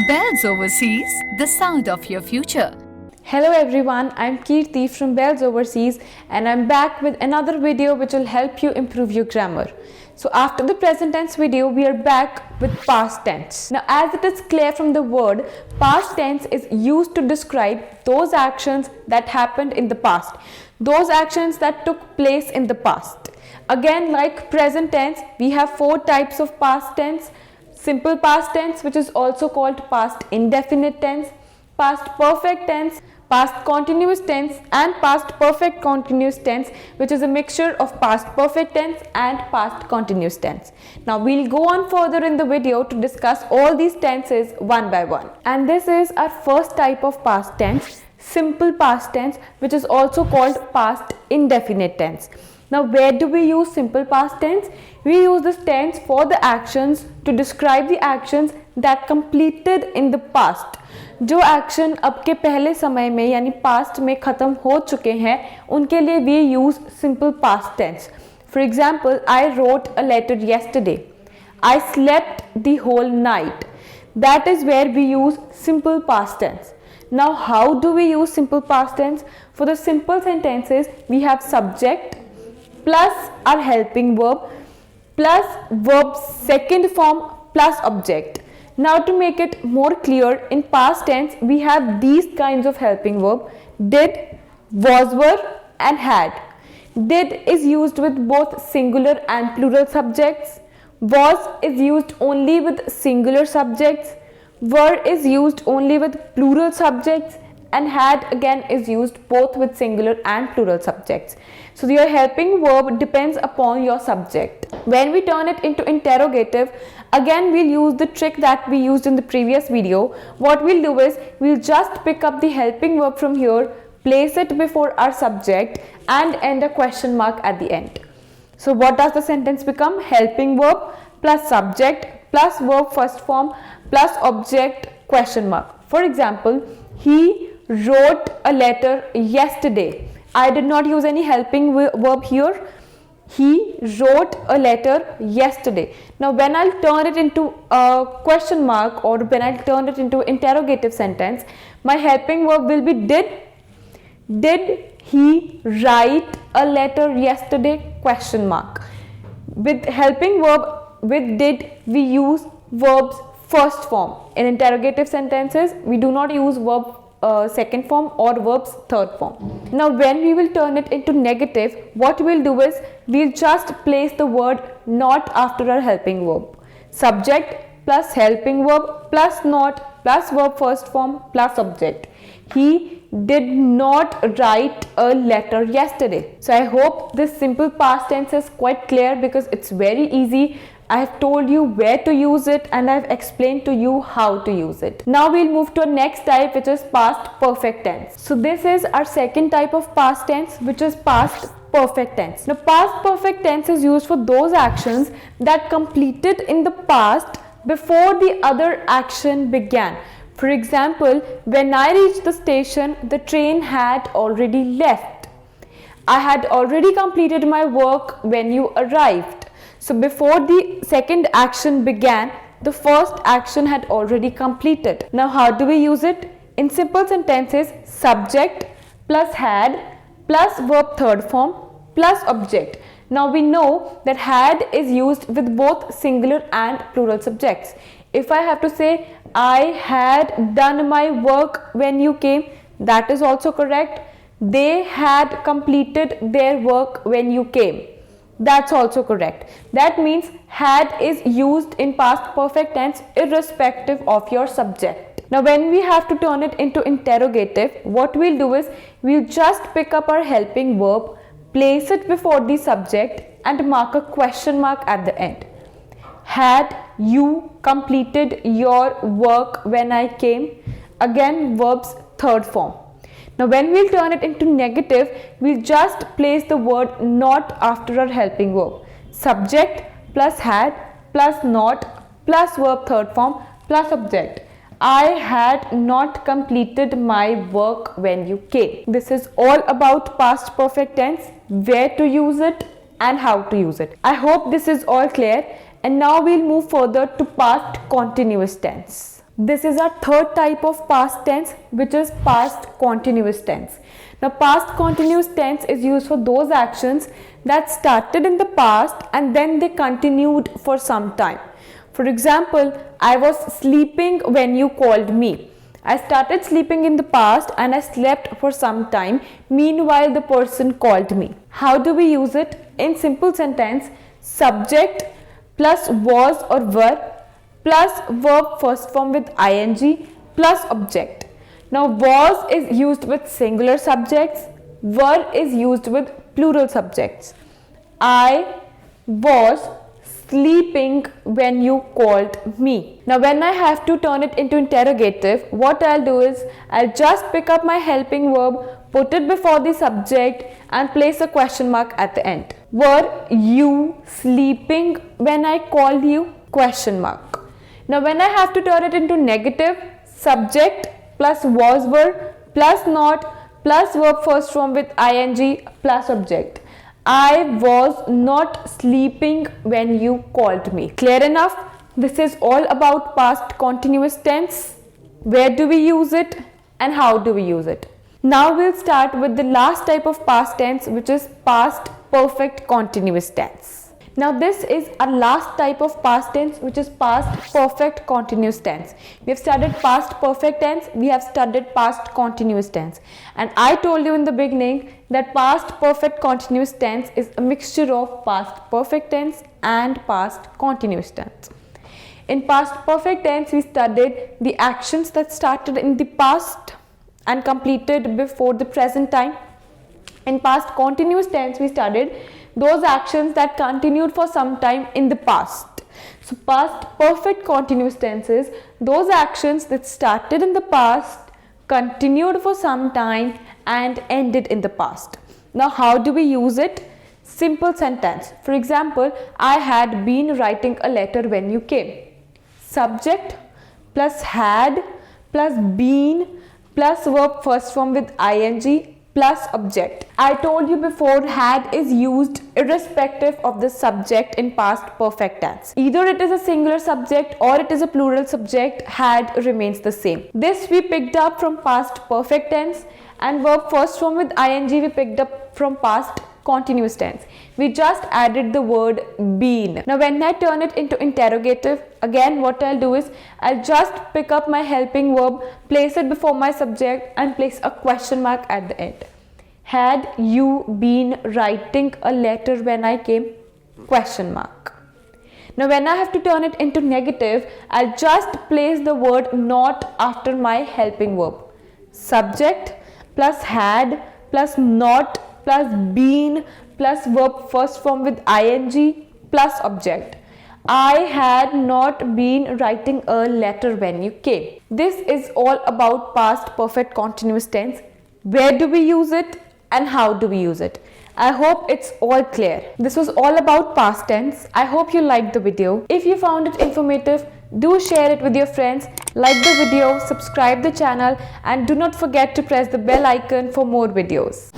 Bells Overseas, the sound of your future. Hello everyone, I'm Kirti from Bells Overseas and I'm back with another video which will help you improve your grammar. So after the present tense video, we are back with past tense. Now as it is clear from the word, past tense is used to describe those actions that happened in the past, those actions that took place in the past. Again, like present tense, we have four types of past tense. Simple past tense, which is also called past indefinite tense, past perfect tense, past continuous tense, and past perfect continuous tense, which is a mixture of past perfect tense and past continuous tense. Now we'll go on further in the video to discuss all these tenses one by one. And this is our first type of past tense, simple past tense, which is also called past indefinite tense. Now where do we use simple past tense? We use this tense for the actions to describe the actions that completed in the past. जो action अब के पहले समय में यानी past में ख़त्म हो चुके हैं उनके लिए we use simple past tense. For example, I wrote a letter yesterday. I slept the whole night. That is where we use simple past tense. Now how do we use simple past tense? For the simple sentences we have subject plus our helping verb plus verb second form plus object. Now to make it more clear, in past tense we have these kinds of helping verb: did, was, were and had. Did is used with both singular and plural subjects. Was is used only with singular subjects. Were is used only with plural subjects, and had again is used both with singular and plural subjects. So your helping verb depends upon your subject. When we turn it into interrogative, again we'll use the trick that we used in the previous video. What we'll do is we'll just pick up the helping verb from here, place it before our subject and end a question mark at the end. So what does the sentence become? Helping verb plus subject plus verb first form plus object question mark. For example, he wrote a letter yesterday. I did not use any helping verb here. He wrote a letter yesterday. Now when I'll turn it into a question mark or when I'll turn it into interrogative sentence, my helping verb will be did. Did he write a letter yesterday? Question mark. With helping verb with did, we use verbs first form. In interrogative sentences, we do not use verb second form or verbs third form. Now when we will turn it into negative, what we'll do is we'll just place the word not after our helping verb. Subject plus helping verb plus not plus verb first form plus object. He did not write a letter yesterday. So I hope this simple past tense is quite clear because it's very easy. I have told you where to use it and I have explained to you how to use it. Now we'll move to our next type, which is past perfect tense. So this is our second type of past tense, which is past perfect tense. Now past perfect tense is used for those actions that completed in the past before the other action began. For example, when I reached the station, the train had already left. I had already completed my work when you arrived. So before the second action began, the first action had already completed. Now how do we use it? In simple sentences, subject plus had plus verb third form plus object. Now we know that had is used with both singular and plural subjects. If I have to say I had done my work when you came, that is also correct. They had completed their work when you came. That's also correct. That means had is used in past perfect tense irrespective of your subject. Now when we have to turn it into interrogative, what we'll do is we'll just pick up our helping verb, place it before the subject and mark a question mark at the end. Had you completed your work when I came? Again, verbs third form. Now when we'll turn it into negative, we'll just place the word not after our helping verb. Subject plus had plus not plus verb third form plus object. I had not completed my work when you came. This is all about past perfect tense, where to use it and how to use it. I hope this is all clear, and now we'll move further to past continuous tense. This is our third type of past tense, which is past continuous tense. Now, past continuous tense is used for those actions that started in the past and then they continued for some time. For example, I was sleeping when you called me. I started sleeping in the past and I slept for some time. Meanwhile, the person called me. How do we use it? In simple sentence, subject plus was or were plus verb first form with ing plus object. Now, was is used with singular subjects, were is used with plural subjects. I was sleeping when you called me. Now, when I have to turn it into interrogative, what I'll do is I'll just pick up my helping verb, put it before the subject and place a question mark at the end. Were you sleeping when I called you? Question mark. Now, when I have to turn it into negative, subject plus was were plus not plus verb first form with ing plus object. I was not sleeping when you called me. Clear enough? This is all about past continuous tense. Where do we use it and how do we use it? Now we'll start with the last type of past tense, which is past perfect continuous tense. Now this is our last type of past tense, which is past perfect continuous tense. We have studied past perfect tense, we have studied past continuous tense. And I told you in the beginning that past perfect continuous tense is a mixture of past perfect tense and past continuous tense. In past perfect tense, we studied the actions that started in the past and completed before the present time. In past continuous tense, we studied those actions that continued for some time in the past. So, past perfect continuous tenses, those actions that started in the past, continued for some time and ended in the past. Now, how do we use it? Simple sentence. For example, I had been writing a letter when you came. Subject plus had plus been plus verb first form with ing plus object. I told you before, had is used irrespective of the subject in past perfect tense. Either it is a singular subject or it is a plural subject, had remains the same. This we picked up from past perfect tense, and verb first form with ing we picked up from past continuous tense. We just added the word been. Now when I turn it into interrogative, again what I'll do is I'll just pick up my helping verb, place it before my subject and place a question mark at the end. Had you been writing a letter when I came? Question mark. Now when I have to turn it into negative, I'll just place the word not after my helping verb. Subject plus had plus not plus been plus verb first form with ing plus object. I had not been writing a letter when you came. This is all about past perfect continuous tense. Where do we use it and how do we use it? I hope it's all clear. This was all about past tense. I hope you liked the video. If you found it informative, do share it with your friends, like the video, subscribe the channel and do not forget to press the bell icon for more videos.